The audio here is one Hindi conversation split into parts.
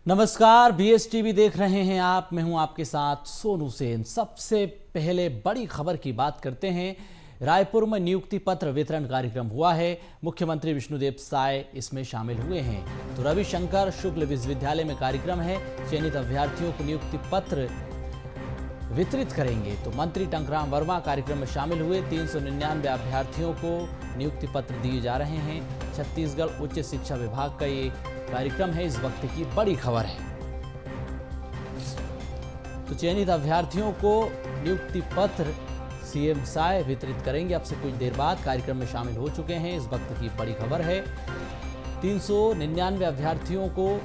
नमस्कार, BS टीवी देख रहे हैं आप। मैं हूं आपके साथ सोनू सेन। सबसे पहले बड़ी खबर की बात करते हैं। रायपुर में नियुक्ति पत्र वितरण कार्यक्रम हुआ है। मुख्यमंत्री विष्णुदेव साय इसमें शामिल हुए हैं। तो रविशंकर शुक्ल विश्वविद्यालय में कार्यक्रम है। चयनित अभ्यर्थियों को नियुक्ति पत्र वितरित करेंगे। तो मंत्री टंकराम वर्मा कार्यक्रम में शामिल हुए। 399 अभ्यर्थियों को नियुक्ति पत्र दिए जा रहे हैं। छत्तीसगढ़ उच्च शिक्षा विभाग का ये कार्यक्रम है। इस वक्त की बड़ी खबर है। तो चयनित अभ्यर्थियों को नियुक्ति पत्र CM साय वितरित करेंगे। अब से कुछ देर बाद कार्यक्रम में शामिल हो चुके हैं। इस वक्त की बड़ी खबर है। 399 अभ्यर्थियों को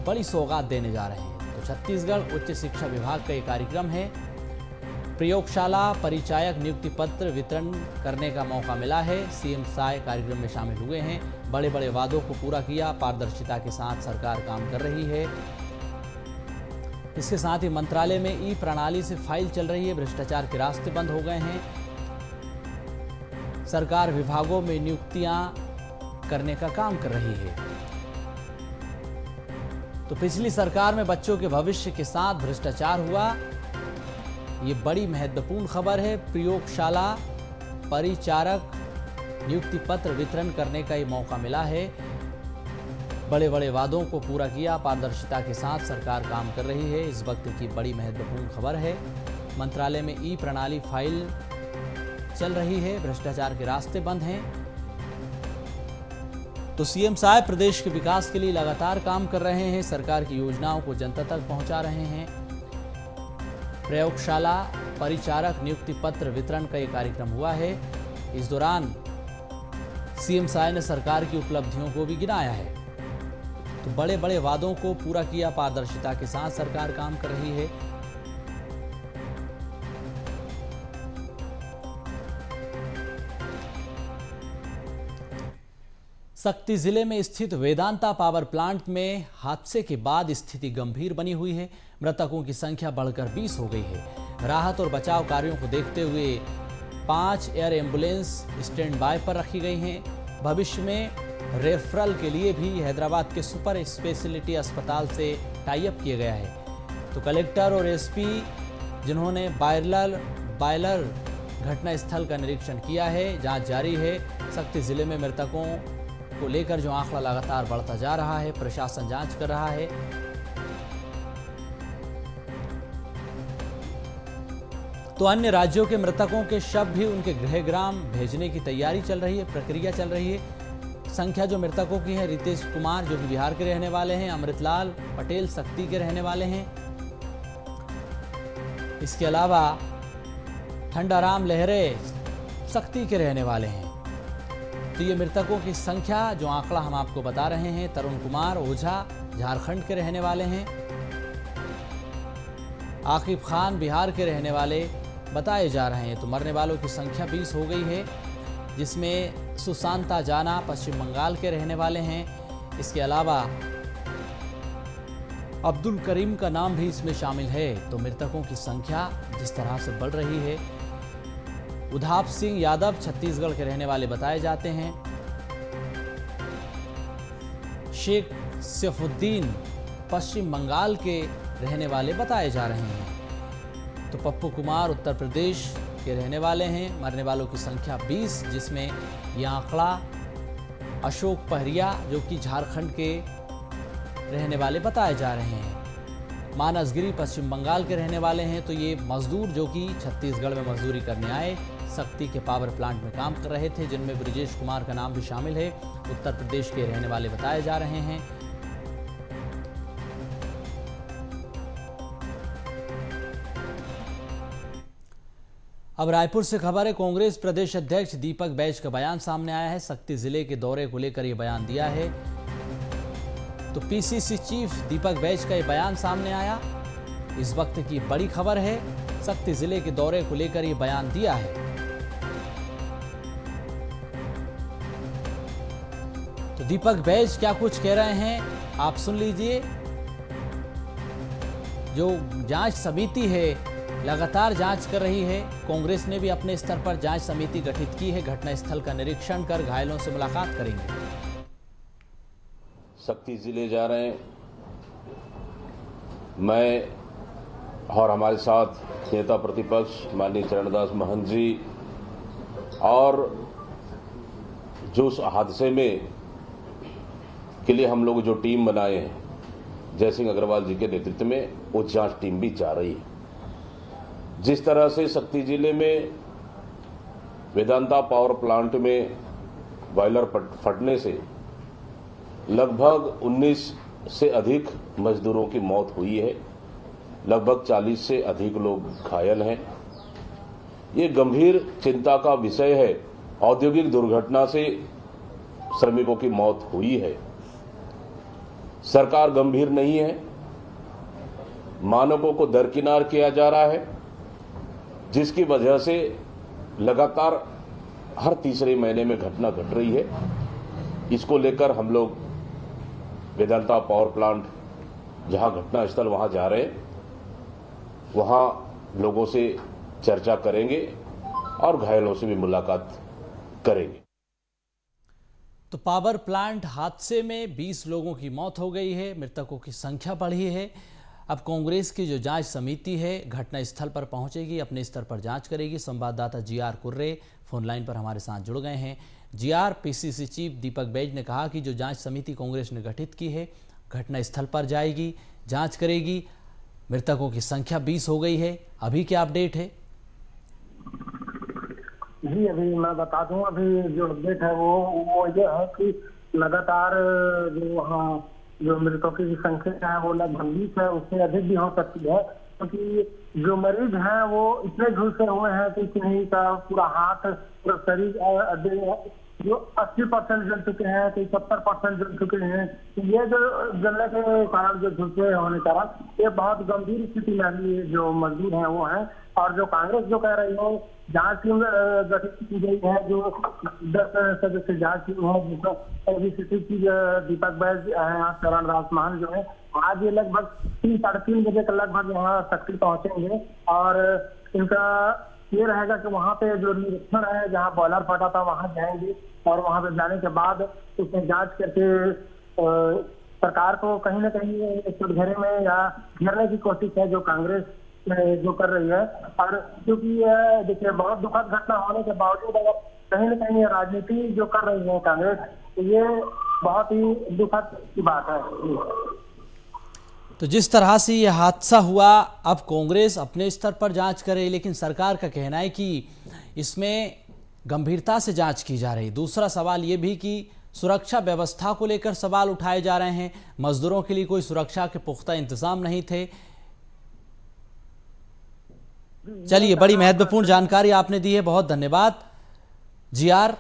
बड़ी सौगात देने जा रहे हैं। तो छत्तीसगढ़ उच्च शिक्षा विभाग का ये कार्यक्रम है। प्रयोगशाला परिचायक नियुक्ति पत्र वितरण करने का मौका मिला है। CM साय कार्यक्रम में शामिल हुए हैं। बड़े बड़े वादों को पूरा किया। पारदर्शिता के साथ सरकार काम कर रही है। इसके साथ ही मंत्रालय में ई-प्रणाली से फाइल चल रही है। भ्रष्टाचार के रास्ते बंद हो गए हैं। सरकार विभागों में नियुक्तियां करने का काम कर रही है। तो पिछली सरकार में बच्चों के भविष्य के साथ भ्रष्टाचार हुआ। ये बड़ी महत्वपूर्ण खबर है। प्रयोगशाला परिचारक नियुक्ति पत्र वितरण करने का ये मौका मिला है। बड़े बड़े वादों को पूरा किया। पारदर्शिता के साथ सरकार काम कर रही है। इस वक्त की बड़ी महत्वपूर्ण खबर है। मंत्रालय में ई-प्रणाली फाइल चल रही है। भ्रष्टाचार के रास्ते बंद हैं। तो CM साय प्रदेश के विकास के लिए लगातार काम कर रहे हैं। सरकार की योजनाओं को जनता तक पहुंचा रहे हैं। प्रयोगशाला परिचारक नियुक्ति पत्र वितरण का ये कार्यक्रम हुआ है। इस दौरान CM साय ने सरकार की उपलब्धियों को भी गिनाया है। तो बड़े बड़े वादों को पूरा किया। पारदर्शिता के साथ सरकार काम कर रही है। सक्ती जिले में स्थित वेदांता पावर प्लांट में हादसे के बाद स्थिति गंभीर बनी हुई है। मृतकों की संख्या बढ़कर 20 हो गई है। राहत और बचाव कार्यों को देखते हुए 5 एयर एम्बुलेंस स्टैंड बाय पर रखी गई हैं। भविष्य में रेफरल के लिए भी हैदराबाद के सुपर स्पेशलिटी अस्पताल से टाई अप किया गया है। तो कलेक्टर और SP जिन्होंने बायलर घटनास्थल का निरीक्षण किया है। जांच जारी है। सक्ती जिले में मृतकों को लेकर जो आंकड़ा लगातार बढ़ता जा रहा है, प्रशासन जांच कर रहा है। तो अन्य राज्यों के मृतकों के शव भी उनके गृहग्राम भेजने की तैयारी चल रही है, प्रक्रिया चल रही है। संख्या जो मृतकों की है, रितेश कुमार जो कि बिहार के रहने वाले हैं, अमृतलाल पटेल सक्ती के रहने वाले हैं। इसके अलावा ठंडाराम लहरे सक्ती के रहने वाले हैं। तो ये मृतकों की संख्या जो आंकड़ा हम आपको बता रहे हैं। तरुण कुमार ओझा झारखंड के रहने वाले हैं। आकिब खान बिहार के रहने वाले बताए जा रहे हैं। तो मरने वालों की संख्या 20 हो गई है, जिसमें सुशांता जाना पश्चिम बंगाल के रहने वाले हैं। इसके अलावा अब्दुल करीम का नाम भी इसमें शामिल है। तो मृतकों की संख्या जिस तरह से बढ़ रही है। उधाप सिंह यादव छत्तीसगढ़ के रहने वाले बताए जाते हैं। शेख सैफुद्दीन पश्चिम बंगाल के रहने वाले बताए जा रहे हैं। तो पप्पू कुमार उत्तर प्रदेश के रहने वाले हैं। मरने वालों की संख्या 20, जिसमें यह आंकड़ा अशोक पहरिया जो कि झारखंड के रहने वाले बताए जा रहे हैं। मानसगिरी पश्चिम बंगाल के रहने वाले हैं। तो ये मजदूर जो कि छत्तीसगढ़ में मजदूरी करने आए, सक्ती के पावर प्लांट में काम कर रहे थे, जिनमें ब्रिजेश कुमार का नाम भी शामिल है। उत्तर प्रदेश के रहने वाले बताए जा रहे हैं। अब रायपुर से खबर है। कांग्रेस प्रदेश अध्यक्ष दीपक बैज का बयान सामने आया है। सक्ती जिले के दौरे को लेकर यह बयान दिया है। तो PCC चीफ दीपक बैज का यह बयान सामने आया। इस वक्त की बड़ी खबर है। सक्ती जिले के दौरे को लेकर यह बयान दिया है। तो दीपक बैज क्या कुछ कह रहे हैं आप सुन लीजिए। जो जांच समिति है लगातार जांच कर रही है। कांग्रेस ने भी अपने स्तर पर जांच समिति गठित की है। घटनास्थल का निरीक्षण कर घायलों से मुलाकात करेंगे। सक्ती जिले जा रहे हैं। मैं और हमारे साथ नेता प्रतिपक्ष माननीय चरणदास महंत जी और जो उस हादसे में के लिए हम लोग जो टीम बनाए हैं जयसिंह अग्रवाल जी के नेतृत्व में, वो जांच टीम भी जा रही है। जिस तरह से शक्ति जिले में वेदांता पावर प्लांट में बॉयलर फटने से लगभग 19 से अधिक मजदूरों की मौत हुई है, लगभग 40 से अधिक लोग घायल हैं। ये गंभीर चिंता का विषय है। औद्योगिक दुर्घटना से श्रमिकों की मौत हुई है। सरकार गंभीर नहीं है, मानकों को दरकिनार किया जा रहा है, जिसकी वजह से लगातार हर तीसरे महीने में घटना घट रही है। इसको लेकर हम लोग वेदांता पावर प्लांट जहां घटना स्थल वहां जा रहे हैं, वहां लोगों से चर्चा करेंगे और घायलों से भी मुलाकात करेंगे। तो पावर प्लांट हादसे में 20 लोगों की मौत हो गई है, मृतकों की संख्या बढ़ी है। अब कांग्रेस की जो जांच समिति है घटना स्थल पर पहुंचेगी, अपने स्तर पर जांच करेगी। संवाददाता जीआर कुर्रे फोन लाइन पर हमारे साथ जुड़ गए हैं। GR, PCC chief Deepak Baij ने कहा कि जो जांच समिति कांग्रेस ने गठित की है घटना स्थल पर जाएगी, जांच करेगी। मृतकों की संख्या 20 हो गई है। अभी क्या अपडेट है? जी अभी मैं बता दूं, अभी जो अपडेट है वो ये है कि लगातार जो वहाँ जो मृतकों की संख्या है वो लगभग 20 है, उससे अधिक भी हो सकती है, क्योंकि जो मरीज हैं वो इतने झुलसे हुए हैं कि किन्हीं का पूरा हाथ, पूरा शरीर जो 80% जल चुके हैं, तो 70% जल चुके हैं। ये जो जलने के कारण, जो झुलसे होने के कारण ये बहुत गंभीर स्थिति में अभी जो मजदूर हैं वो हैं। और जो कांग्रेस जो कह रही है जांच टीम गठित की गई है, जो 10 सदस्य जांच टीम है, जिसमें पीसीसी की दीपक बैज है, चरणदास महंत जो है, आज ये लगभग 3-3:30 बजे के लगभग यहाँ शक्ति पहुंचेंगे। और इनका ये रहेगा कि वहाँ पे जो निरीक्षण है जहाँ बॉयलर फटा था वहाँ जाएंगे और वहाँ पे जाने के बाद उसमें जांच करके सरकार को कहीं ना कहीं सुरघेरे में या घेरने की कोशिश है जो कांग्रेस जो कर रही है। और क्योंकि देखिए बहुत दुखद घटना होने के बावजूद अगर कहीं ना कहीं राजनीति जो कर रही है कांग्रेस, तो ये बहुत ही दुखद की बात है। तो जिस तरह से यह हादसा हुआ, अब कांग्रेस अपने स्तर पर जांच करे, लेकिन सरकार का कहना है कि इसमें गंभीरता से जांच की जा रही। दूसरा सवाल ये भी कि सुरक्षा व्यवस्था को लेकर सवाल उठाए जा रहे हैं। मजदूरों के लिए कोई सुरक्षा के पुख्ता इंतजाम नहीं थे। चलिए, बड़ी महत्वपूर्ण जानकारी आपने दी है, बहुत धन्यवाद जीआर।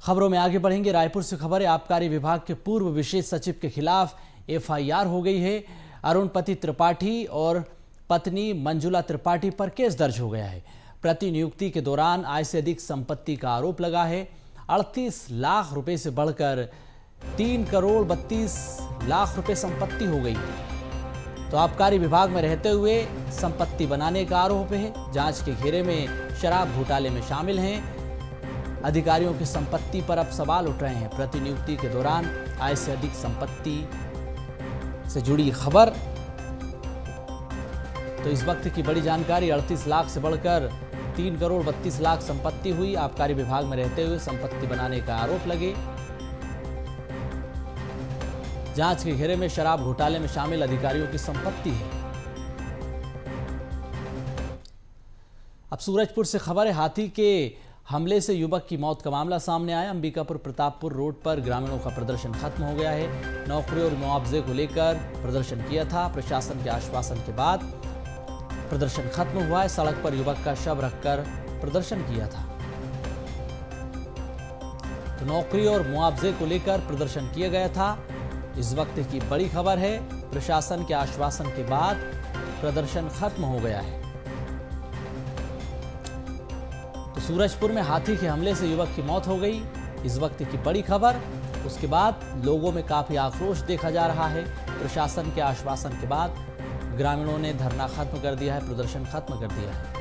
खबरों में आगे बढ़ेंगे। रायपुर से खबर है, आबकारी विभाग के पूर्व विशेष सचिव के खिलाफ एफआईआर हो गई है। अरुणपति त्रिपाठी और पत्नी मंजुला त्रिपाठी पर केस दर्ज हो गया है। प्रतिनियुक्ति के दौरान आय से अधिक संपत्ति का आरोप लगा है। 38 लाख रुपए से बढ़कर 3 करोड़ 32 लाख रुपए संपत्ति हो गई है। तो आबकारी विभाग में रहते हुए संपत्ति बनाने का आरोप है। जांच के घेरे में शराब घोटाले में शामिल हैं। अधिकारियों की संपत्ति पर अब सवाल उठ रहे हैं। प्रतिनियुक्ति के दौरान आय से अधिक संपत्ति से जुड़ी खबर। तो इस वक्त की बड़ी जानकारी, 38 लाख से बढ़कर 3 करोड़ 32 लाख संपत्ति हुई। आबकारी विभाग में रहते हुए संपत्ति बनाने का आरोप लगे। जांच के घेरे में शराब घोटाले में शामिल अधिकारियों की संपत्ति है। अब सूरजपुर से खबर है, हाथी के हमले से युवक की मौत का मामला सामने आया। अंबिकापुर प्रतापपुर रोड पर ग्रामीणों का प्रदर्शन खत्म हो गया है। नौकरी और मुआवजे को लेकर प्रदर्शन किया था। प्रशासन के आश्वासन के बाद प्रदर्शन खत्म हुआ है। सड़क पर युवक का शव रखकर प्रदर्शन किया था। तो नौकरी और मुआवजे को लेकर प्रदर्शन किया गया था। इस वक्त की बड़ी खबर है, प्रशासन के आश्वासन के बाद प्रदर्शन खत्म हो गया है। तो सूरजपुर में हाथी के हमले से युवक की मौत हो गई, इस वक्त की बड़ी खबर। उसके बाद लोगों में काफी आक्रोश देखा जा रहा है। प्रशासन के आश्वासन के बाद ग्रामीणों ने धरना खत्म कर दिया है, प्रदर्शन खत्म कर दिया है।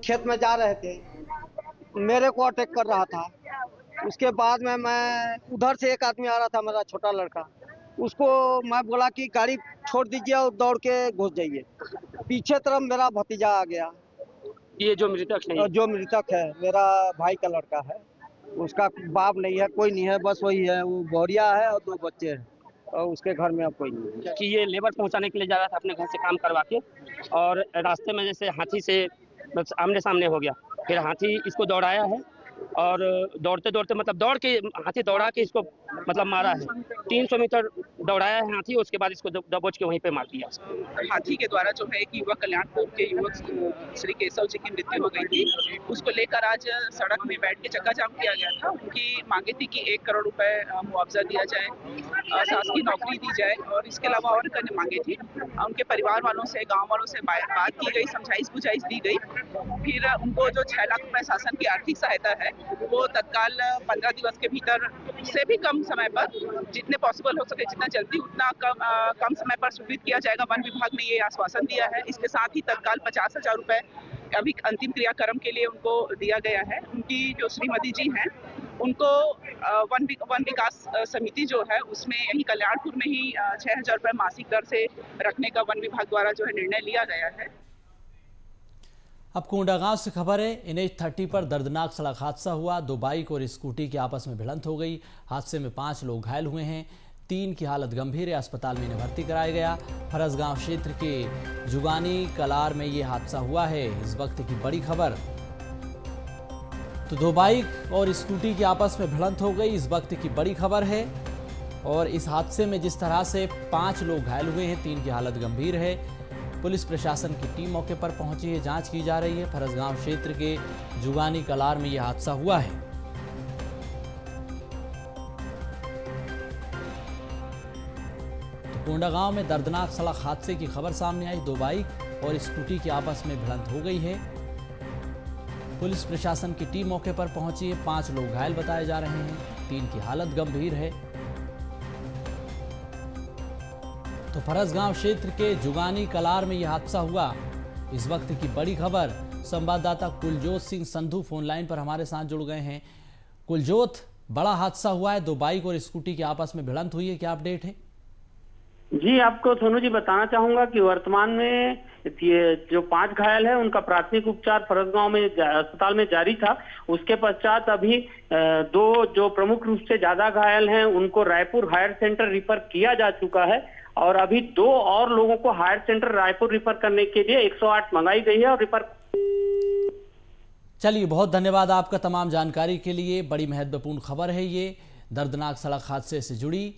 खेत में जा रहे थे, मेरे को अटैक कर रहा था। उसके बाद में मैं उधर से एक आदमी आ रहा था, मेरा छोटा लड़का, उसको मैं बोला कि गाड़ी छोड़ दीजिए और दौड़ के घुस जाइए। पीछे तरफ मेरा भतीजा आ गया। ये जो मृतक है, और जो मृतक है मेरा भाई का लड़का है, उसका बाप नहीं है, कोई नहीं है, बस वही है, वो बोरिया है और 2 बच्चे हैं और उसके घर में अब कोई नहीं है। कि ये लेबर पहुंचाने के लिए जा रहा था अपने घर से काम करवा के, और रास्ते में जैसे हाथी से बस आमने सामने हो गया, फिर हाथी इसको दौड़ाया है और दौड़ते दौड़ते मतलब दौड़ के हाथी दौड़ा के इसको मतलब मारा है। 300 मीटर दौड़ाया है हाथी, उसके बाद इसको दबोच के वहीं पे मार दिया। हाथी के द्वारा जो है एक युवक कल्याणपुर के युवक श्री केशव जी की मृत्यु हो गई थी। उसको लेकर आज सड़क में बैठ के चक्का जाम किया गया था। उनकी मांगे थी कि 1 करोड़ रुपए मुआवजा दिया जाए, शासकीय नौकरी दी जाए और इसके अलावा और अन्य मांगे थी। उनके परिवार वालों से, गाँव वालों से बात की गई, समझाइश बुझाइश दी गई। फिर उनको जो 6 लाख रुपए शासन की आर्थिक सहायता है वो तत्काल 15 दिवस के भीतर से भी कम समय पर, जितने पॉसिबल हो सके, जितना जल्दी उतना कम समय पर स्वीकृत किया जाएगा। वन विभाग ने ये आश्वासन दिया है। इसके साथ ही तत्काल 50,000 रुपए अभी अंतिम क्रियाक्रम के लिए उनको दिया गया है। उनकी जो श्रीमती जी हैं, उनको वन विकास समिति जो है उसमें यही कल्याणपुर में ही 6,000 रुपए मासिक दर से रखने का वन विभाग द्वारा जो है निर्णय लिया गया है। अब कोंडागांव से खबर है। NH-30 पर दर्दनाक सड़क हादसा हुआ। 2 बाइक और स्कूटी की आपस में भिड़ंत हो गई। हादसे में 5 लोग घायल हुए हैं। 3 की हालत गंभीर है, अस्पताल में इन्हें भर्ती कराया गया। फरसगांव क्षेत्र के जुगानी कलार में ये हादसा हुआ है। इस वक्त की बड़ी खबर, तो 2 बाइक और स्कूटी की आपस में भिड़ंत हो गई, इस वक्त की बड़ी खबर है। और इस हादसे में जिस तरह से 5 लोग घायल हुए हैं, 3 की हालत गंभीर है। पुलिस प्रशासन की टीम मौके पर पहुंची है, जांच की जा रही है। फरसगांव क्षेत्र के जुगानी कलार में यह हादसा हुआ है। तो कोंडागांव में दर्दनाक सड़क हादसे की खबर सामने आई। 2 बाइक और स्कूटी की आपस में भिड़ंत हो गई है। पुलिस प्रशासन की टीम मौके पर पहुंची है। 5 लोग घायल बताए जा रहे हैं, 3 की हालत गंभीर है। तो फरसगांव क्षेत्र के जुगानी कलार में यह हादसा हुआ, इस वक्त की बड़ी खबर। संवाददाता कुलजोत सिंह संधू फोन लाइन पर हमारे साथ जुड़ गए हैं। कुलजोत, बड़ा हादसा हुआ है, 2 बाइक और स्कूटी की आपस में भिड़ंत हुई है, क्या अपडेट है? जी, आपको सोनू जी बताना चाहूंगा कि वर्तमान में ये जो 5 घायल है उनका प्राथमिक उपचार फरसगांव में अस्पताल में जारी था। उसके पश्चात अभी 2 जो प्रमुख रूप से ज्यादा घायल हैं उनको रायपुर हायर सेंटर रिफर किया जा चुका है और अभी 2 और लोगों को हायर सेंटर रायपुर रिफर करने के लिए 108 मंगाई गई है और रिफर। चलिए, बहुत धन्यवाद आपका तमाम जानकारी के लिए। बड़ी महत्वपूर्ण खबर है ये, दर्दनाक सड़क हादसे से जुड़ी।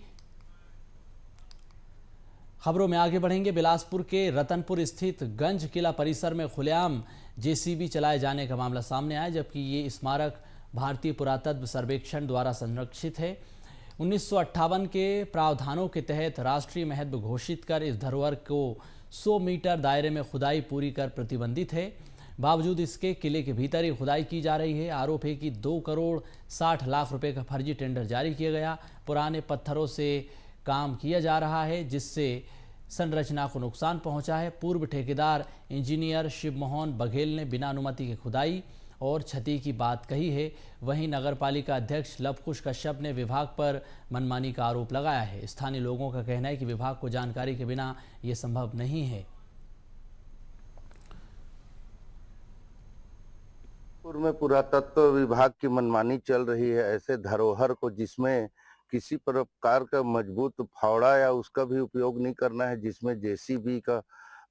खबरों में आगे बढ़ेंगे। बिलासपुर के रतनपुर स्थित गंज किला परिसर में खुलेआम JCB चलाए जाने का मामला सामने आया, जबकि ये स्मारक भारतीय पुरातत्व सर्वेक्षण द्वारा संरक्षित है। 1958 के प्रावधानों के तहत राष्ट्रीय महत्व घोषित कर इस धरोहर को 100 मीटर दायरे में खुदाई पूरी कर प्रतिबंधित है। बावजूद इसके किले के भीतर ही खुदाई की जा रही है। आरोप है कि 2 करोड़ 60 लाख रुपए का फर्जी टेंडर जारी किया गया। पुराने पत्थरों से काम किया जा रहा है, जिससे संरचना को नुकसान पहुंचा है। पूर्व ठेकेदार इंजीनियर शिवमोहन बघेल ने बिना अनुमति के खुदाई और क्षति की बात कही है। वहीं नगरपालिका अध्यक्ष लवकुश कश्यप ने विभाग पर मनमानी का आरोप लगाया है। स्थानीय लोगों का कहना है कि विभाग को जानकारी के बिना ये संभव नहीं है। पूर्व में पुरातत्व विभाग की मनमानी चल रही है। ऐसे धरोहर को जिसमें किसी प्रकार का मजबूत फावड़ा या उसका भी उपयोग नहीं करना है, जिसमें JCB का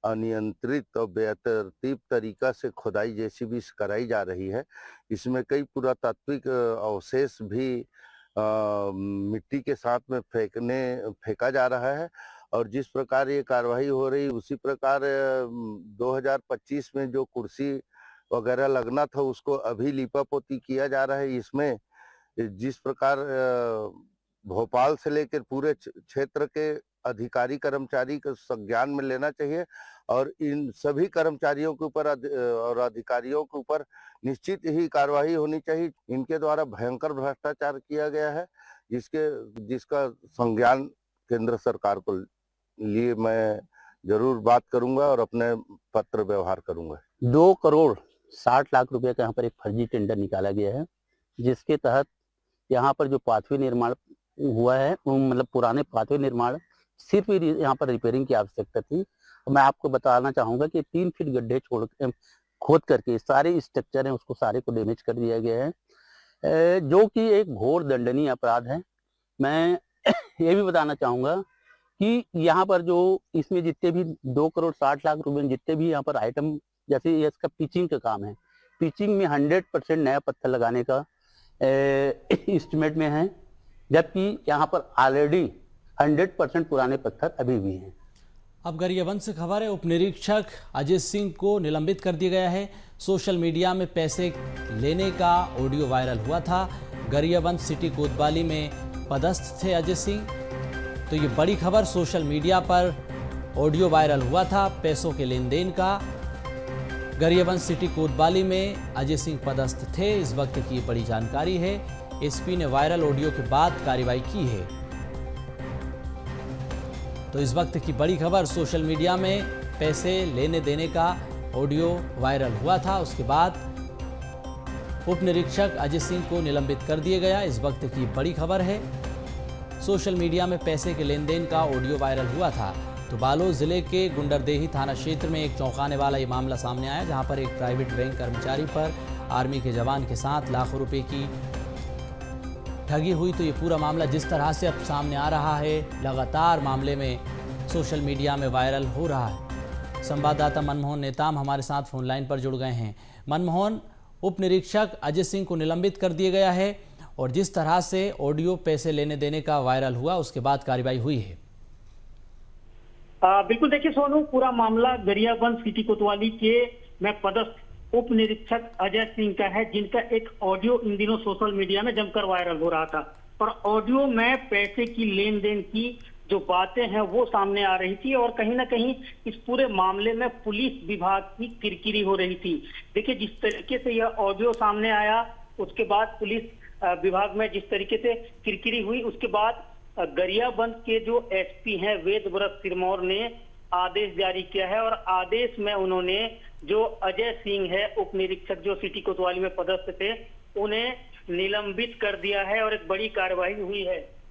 अनियंत्रित और बेतरतीब तरीका से खुदाई JCB से कराई जा रही है। इसमें कई पुरातात्विक अवशेष भी मिट्टी के साथ में फेंका जा रहा है और जिस प्रकार ये कार्रवाई हो रही उसी प्रकार 2025 में जो कुर्सी वगैरह लगना था उसको अभी लीपापोती किया जा रहा है। इसमें जिस प्रकार भोपाल से लेकर पूरे क्षेत्र के अधिकारी कर्मचारी को संज्ञान में लेना चाहिए और इन सभी कर्मचारियों के ऊपर और अधिकारियों के ऊपर निश्चित ही कार्रवाई होनी चाहिए। इनके द्वारा भयंकर भ्रष्टाचार किया गया है, जिसका संज्ञान केंद्र सरकार को लिए मैं जरूर बात करूंगा और अपने पत्र व्यवहार करूंगा। 2 करोड़ 60 लाख रुपए का यहाँ पर एक फर्जी टेंडर निकाला गया है, जिसके तहत यहाँ पर जो पाथवे निर्माण हुआ है, मतलब पुराने पाथवे निर्माण सिर्फ यहाँ पर रिपेयरिंग की आवश्यकता थी। मैं आपको बताना चाहूँगा कि 3 फीट गड्ढे खोद करके सारे स्ट्रक्चर हैं उसको सारे को डैमेज कर दिया गया है, जो कि एक घोर दंडनीय अपराध है। मैं ये भी बताना चाहूँगा कि यहाँ पर जो इसमें जितने भी 2 करोड़ 60 लाख रुपए जितने भी यहाँ पर आइटम, जैसे ये इसका पिचिंग का काम है, पिचिंग में 100% नया पत्थर लगाने का एस्टिमेट में है, जबकि यहाँ पर ऑलरेडी 100% पुराने पत्थर अभी भी हैं। अब गरियाबंद से खबर है, उप निरीक्षक अजय सिंह को निलंबित कर दिया गया है। सोशल मीडिया में पैसे लेने का ऑडियो वायरल हुआ था। गरियाबंद सिटी कोतवाली में पदस्थ थे अजय सिंह, तो ये बड़ी खबर, सोशल मीडिया पर ऑडियो वायरल हुआ था पैसों के लेन देन का। गरियाबंद सिटी कोतवाली में अजय सिंह पदस्थ थे, इस वक्त की ये बड़ी जानकारी है। एसपी ने वायरल ऑडियो के बाद कार्रवाई की है। तो इस वक्त की बड़ी खबर, सोशल मीडिया में पैसे लेने देने का ऑडियो वायरल हुआ था, उसके बाद उप निरीक्षक अजय सिंह को निलंबित कर दिया गया। इस वक्त की बड़ी खबर है, सोशल मीडिया में पैसे के लेन देन का ऑडियो वायरल हुआ था। तो बालोद जिले के गुंडरदेही थाना क्षेत्र में एक चौंकाने वाला ये मामला सामने आया, जहां पर एक प्राइवेट बैंक कर्मचारी पर आर्मी के जवान के साथ लाखों रुपए की ठगी हुई। तो ये पूरा मामला जिस तरह से अब सामने आ रहा है, लगातार मामले में सोशल मीडिया में वायरल हो रहा है। संवाददाता मनमोहन नेताम हमारे साथ फोन लाइन पर जुड़ गए हैं। मनमोहन, उप निरीक्षक अजय सिंह को निलंबित कर दिया गया है और जिस तरह से ऑडियो पैसे लेने देने का वायरल हुआ, उसके बाद कार्रवाई हुई है। बिल्कुल, देखिए सोनू, पूरा मामला गरियाबंद सिटी कोतवाली के में पदस्थ उप निरीक्षक अजय सिंह का है, जिनका एक ऑडियो इन दिनों सोशल मीडिया में जमकर वायरल हो रहा था। और ऑडियो में पैसे की लेन देन की जो बातें हैं वो सामने आ रही थी और कहीं ना कहीं इस पूरे मामले में पुलिस विभाग की किरकिरी हो रही थी। देखिए, जिस तरीके से यह ऑडियो सामने आया, उसके बाद पुलिस विभाग में जिस तरीके से किरकिरी हुई, उसके बाद गरियाबंद के जो एसपी हैं वेदव्रत सिरमौर ने आदेश जारी किया है और आदेश में उन्होंने जो अजय सिंह है, उप निरीक्षक जो सिटी कोतवाली में पदस्थ थे, उन्हें निलंबित कर दिया है और एक बड़ी कार्रवाई हुई है।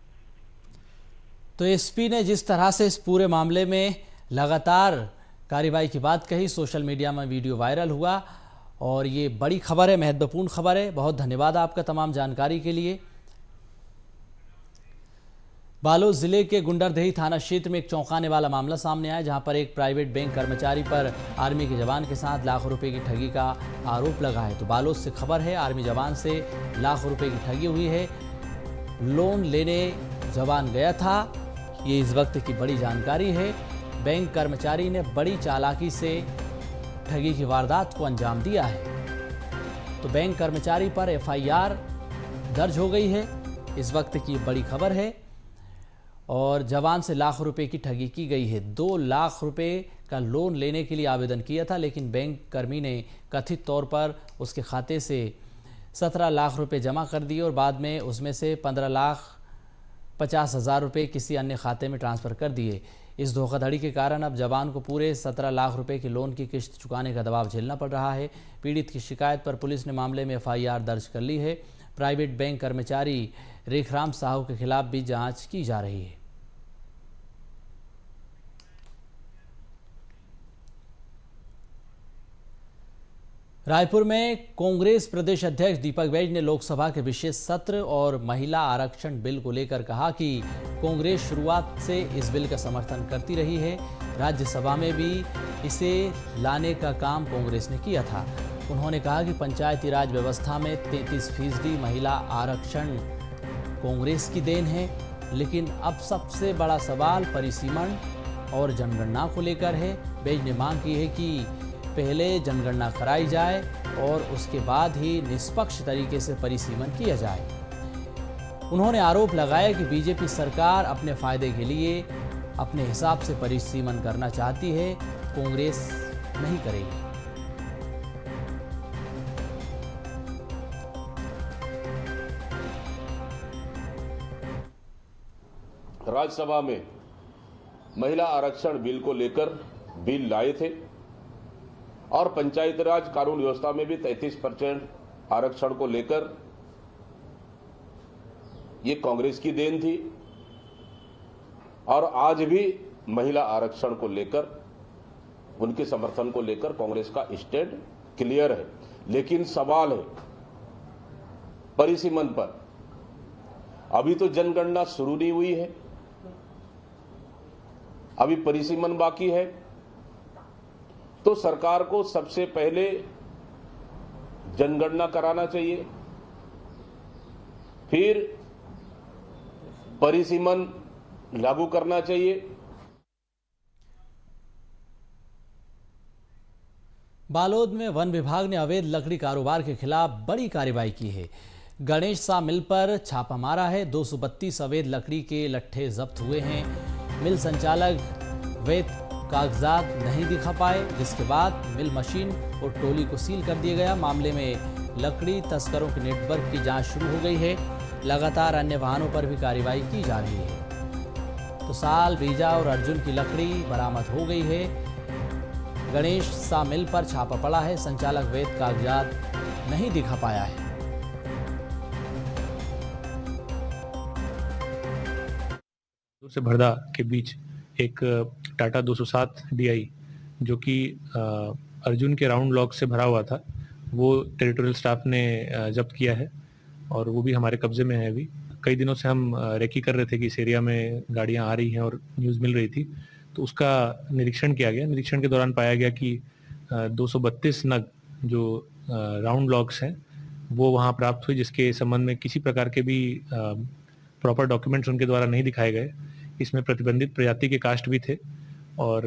तो एसपी ने जिस तरह से इस पूरे मामले में लगातार कार्रवाई की बात कही, सोशल मीडिया में वीडियो वायरल हुआ और ये बड़ी खबर है, महत्वपूर्ण खबर है। बहुत धन्यवाद आपका तमाम जानकारी के लिए। बालोद जिले के गुंडरदेही थाना क्षेत्र में एक चौंकाने वाला मामला सामने आया, जहां पर एक प्राइवेट बैंक कर्मचारी पर आर्मी के जवान के साथ लाखों रुपए की ठगी का आरोप लगा है। तो बालोद से खबर है, आर्मी जवान से लाखों रुपए की ठगी हुई है। लोन लेने जवान गया था, ये इस वक्त की बड़ी जानकारी है। बैंक कर्मचारी ने बड़ी चालाकी से ठगी की वारदात को अंजाम दिया है। तो बैंक कर्मचारी पर एफआईआर दर्ज हो गई है, इस वक्त की बड़ी खबर है। और जवान से लाख रुपए की ठगी की गई है। 2 लाख रुपए का लोन लेने के लिए आवेदन किया था, लेकिन बैंक कर्मी ने कथित तौर पर उसके खाते से 17 लाख रुपए जमा कर दिए और बाद में उसमें से 15,50,000 रुपए किसी अन्य खाते में ट्रांसफ़र कर दिए। इस धोखाधड़ी के कारण अब जवान को पूरे 17 लाख रुपए के लोन की किश्त चुकाने का दबाव झेलना पड़ रहा है। पीड़ित की शिकायत पर पुलिस ने मामले में एफआईआर दर्ज कर ली है। प्राइवेट बैंक कर्मचारी रेखराम साहू के खिलाफ भी जांच की जा रही है। रायपुर में कांग्रेस प्रदेश अध्यक्ष दीपक बैज ने लोकसभा के विशेष सत्र और महिला आरक्षण बिल को लेकर कहा कि कांग्रेस शुरुआत से इस बिल का समर्थन करती रही है। राज्यसभा में भी इसे लाने का काम कांग्रेस ने किया था। उन्होंने कहा कि पंचायती राज व्यवस्था में 33% महिला आरक्षण कांग्रेस की देन है, लेकिन अब सबसे बड़ा सवाल परिसीमन और जनगणना को लेकर है। बैज ने मांग की है कि पहले जनगणना कराई जाए और उसके बाद ही निष्पक्ष तरीके से परिसीमन किया जाए। उन्होंने आरोप लगाया कि बीजेपी सरकार अपने फायदे के लिए अपने हिसाब से परिसीमन करना चाहती है, कांग्रेस नहीं करेगी। राज्यसभा में महिला आरक्षण बिल को लेकर बिल लाए थे और पंचायती राज कानून व्यवस्था में भी 33% आरक्षण को लेकर ये कांग्रेस की देन थी और आज भी महिला आरक्षण को लेकर उनके समर्थन को लेकर कांग्रेस का स्टैंड क्लियर है। लेकिन सवाल है परिसीमन पर। अभी तो जनगणना शुरू नहीं हुई है, अभी परिसीमन बाकी है। तो सरकार को सबसे पहले जनगणना कराना चाहिए, फिर परिसीमन लागू करना चाहिए। बालोद में वन विभाग ने अवैध लकड़ी कारोबार के खिलाफ बड़ी कार्रवाई की है। गणेश सा मिल पर छापा मारा है। 232 अवैध लकड़ी के लट्ठे जब्त हुए हैं। मिल संचालक वैध कागजात नहीं दिखा पाए, जिसके बाद मिल मशीन और टोली को सील कर दिया गया। मामले में लकड़ी तस्करों के नेटवर्क की जांच शुरू हो गई है। लगातार अन्य वाहनों पर भी कार्रवाई की जा रही है। तो साल, बीजा और अर्जुन की लकड़ी बरामद हो गई है। गणेश सा मिल पर छापा पड़ा है। संचालक वैध कागजात नहीं दिखा पाया है। से भरदा के बीच एक टाटा 207 DI जो कि अर्जुन के राउंड लॉक से भरा हुआ था, वो टेरिटोरियल स्टाफ ने जब्त किया है और वो भी हमारे कब्जे में है। अभी कई दिनों से हम रेकी कर रहे थे कि इस एरिया में गाड़ियां आ रही हैं और न्यूज़ मिल रही थी, तो उसका निरीक्षण किया गया। निरीक्षण के दौरान पाया गया कि 232 नग जो राउंड लॉक्स हैं वो वहाँ प्राप्त हुई, जिसके संबंध में किसी प्रकार के भी प्रॉपर डॉक्यूमेंट्स उनके द्वारा नहीं दिखाए गए। इसमें प्रतिबंधित प्रजाति के काष्ठ भी थे और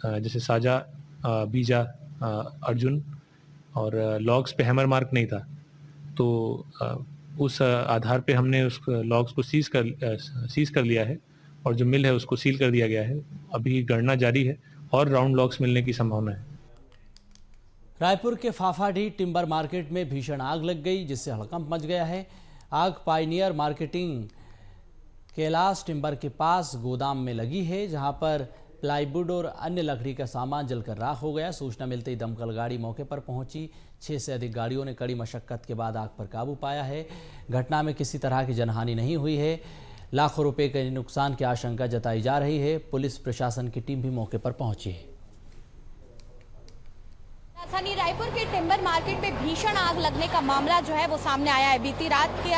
जैसे साजा, बीजा, अर्जुन और लॉग्स पे हैमर मार्क नहीं था। तो उस आधार पे हमने उस लॉग्स को सीज कर लिया है और जो मिल है उसको सील कर दिया गया है। अभी गणना जारी है और राउंड लॉग्स मिलने की संभावना है। रायपुर के फाफाडीह टिम्बर मार्केट में भीषण आग लग गई, जिससे हड़कंप मच गया है। आग पायनियर मार्केटिंग कैलाश टिम्बर के पास गोदाम में लगी है, जहां पर प्लाईवुड और अन्य लकड़ी का सामान जलकर राख हो गया। सूचना मिलते ही दमकल गाड़ी मौके पर पहुंची। 6 से अधिक गाड़ियों ने कड़ी मशक्कत के बाद आग पर काबू पाया है। घटना में किसी तरह की जनहानि नहीं हुई है। लाखों रुपए के नुकसान की आशंका जताई जा रही है। पुलिस प्रशासन की टीम भी मौके पर पहुंची है। राजधानी रायपुर के टिम्बर मार्केट में भीषण आग लगने का मामला जो है वो सामने आया है। बीती रात के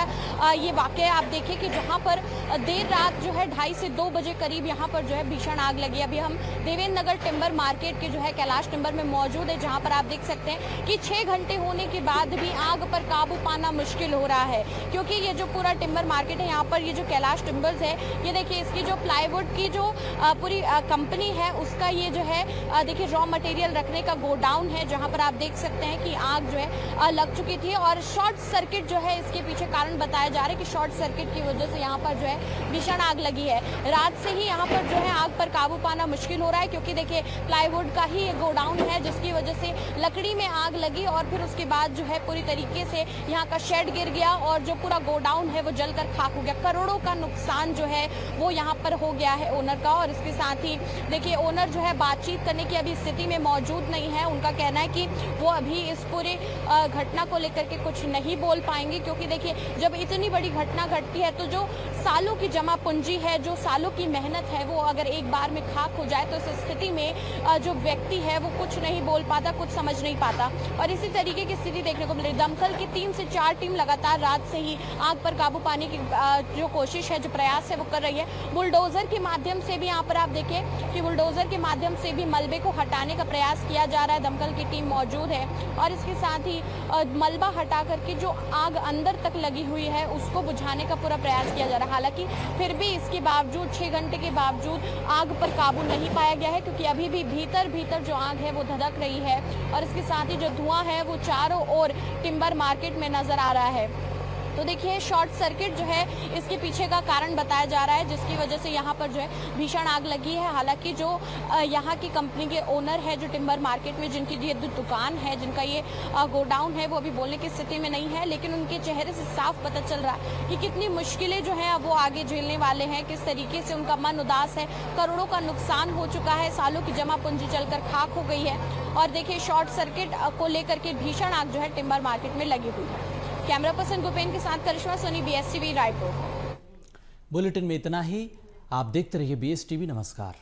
ये वाकया आप देखिए कि जहां पर देर रात जो है 2:30 से 2 बजे करीब यहां पर जो है भीषण आग लगी। अभी हम देवेंद्र नगर टिम्बर मार्केट के जो है कैलाश टिम्बर में मौजूद है, जहां पर आप देख सकते हैं कि 6 घंटे होने के बाद भी आग पर काबू पाना मुश्किल हो रहा है, क्योंकि ये जो पूरा टिम्बर मार्केट है, यहाँ पर ये जो कैलाश टिम्बर्स है, ये देखिए इसकी जो प्लाईवुड की जो पूरी कंपनी है उसका ये जो है देखिए रॉ मटेरियल रखने का गोडाउन है, जहां पर आप देख सकते हैं कि आग जो है लग चुकी थी और शॉर्ट सर्किट जो है इसके पीछे कारण बताया जा रहा है कि शॉर्ट सर्किट की वजह से यहाँ पर जो है भीषण आग लगी है। रात से ही यहाँ पर जो है आग पर काबू पाना मुश्किल हो रहा है, क्योंकि देखिए प्लाईवुड का ही गोडाउन है, जिसकी वजह से लकड़ी में आग लगी और फिर उसके बाद जो है पूरी तरीके से यहाँ का शेड गिर गया और जो पूरा गोडाउन है वो जलकर खाक हो गया। करोड़ों का नुकसान जो है वो यहाँ पर हो गया है ओनर का। और इसके साथ ही देखिए ओनर जो है बातचीत करने की अभी स्थिति में मौजूद नहीं है। उनका कहना है कि वो अभी इस पूरे घटना को लेकर के कुछ नहीं बोल पाएंगे, क्योंकि देखिए जब इतनी बड़ी घटना घटती है तो जो सालों की जमा पूंजी है, जो सालों की मेहनत है, वो अगर एक बार में खाक हो जाए तो इस स्थिति में जो व्यक्ति है वो कुछ नहीं बोल पाता, कुछ समझ नहीं पाता। और इसी तरीके की स्थिति देखने को मिल रही। दमकल की 3 से 4 टीम लगातार रात से ही आग पर काबू पाने की जो कोशिश है, जो प्रयास है वो कर रही है। बुलडोजर के माध्यम से भी यहाँ पर आप देखें कि बुलडोजर के माध्यम से भी मलबे को हटाने का प्रयास किया जा रहा है। दमकल की टीम मौजूद है और इसके साथ ही मलबा हटा करके जो आग अंदर तक लगी हुई है उसको बुझाने का पूरा प्रयास किया जा रहा है। हालांकि फिर भी इसके बावजूद 6 घंटे के बावजूद आग पर काबू नहीं पाया गया है, क्योंकि अभी भी भीतर जो आग है वो धधक रही है और इसके साथ ही जो धुआं है वो चारों ओर टिम्बर मार्केट में नजर आ रहा है। तो देखिए शॉर्ट सर्किट जो है इसके पीछे का कारण बताया जा रहा है, जिसकी वजह से यहाँ पर जो है भीषण आग लगी है। हालांकि जो यहाँ की कंपनी के ओनर है, जो टिम्बर मार्केट में जिनकी ये दुकान है, जिनका ये गोडाउन है, वो अभी बोलने की स्थिति में नहीं है, लेकिन उनके चेहरे से साफ पता चल रहा है कि कितनी मुश्किलें जो है अब वो आगे झेलने वाले हैं, किस तरीके से उनका मन उदास है। करोड़ों का नुकसान हो चुका है, सालों की जमा पूंजी जलकर खाक हो गई है। और देखिए शॉर्ट सर्किट को लेकर के भीषण आग जो है टिम्बर मार्केट में लगी हुई है। कैमरा पर्सन गोपेन के साथ करिश्मा सोनी, BSTV रायपुर। बुलेटिन में इतना ही। आप देखते रहिए BSTV। नमस्कार।